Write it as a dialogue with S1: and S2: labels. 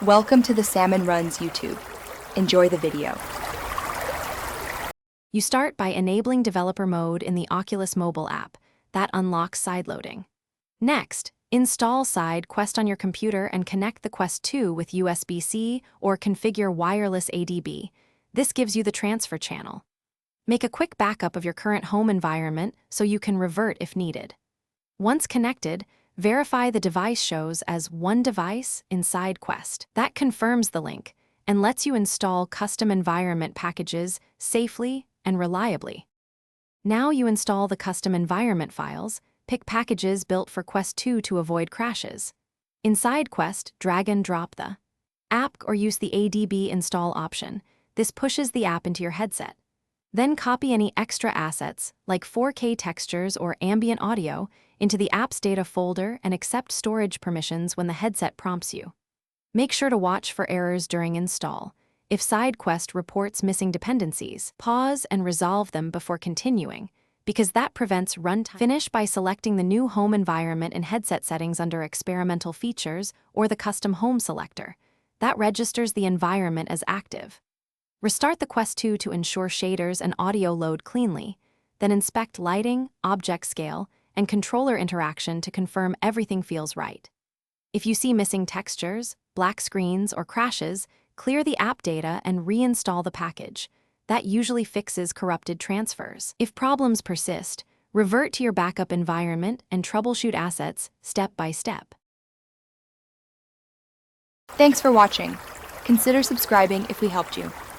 S1: Welcome to the Salmon Runs YouTube. Enjoy the video.
S2: You start by enabling developer mode in the Oculus mobile app. That unlocks sideloading. Next, install Side Quest on your computer and connect the Quest 2 with USB-C or configure wireless ADB. This gives you the transfer channel. Make a quick backup of your current home environment so you can revert if needed. Once connected, verify the device shows as one device inside Quest. That confirms the link and lets you install custom environment packages safely and reliably. Now you install the custom environment files, pick packages built for Quest 2 to avoid crashes. Inside Quest, drag and drop the app or use the ADB install option. This pushes the app into your headset. Then copy any extra assets, like 4K textures or ambient audio, into the app's data folder and accept storage permissions when the headset prompts you. Make sure to watch for errors during install. If SideQuest reports missing dependencies, pause and resolve them before continuing, because that prevents runtime. Finish by selecting the new home environment in headset settings under Experimental Features or the Custom Home selector. That registers the environment as active. Restart the Quest 2 to ensure shaders and audio load cleanly, then inspect lighting, object scale, and controller interaction to confirm everything feels right. If you see missing textures, black screens, or crashes, clear the app data and reinstall the package. That usually fixes corrupted transfers. If problems persist, revert to your backup environment and troubleshoot assets step by step.
S1: Thanks for watching. Consider subscribing if we helped you.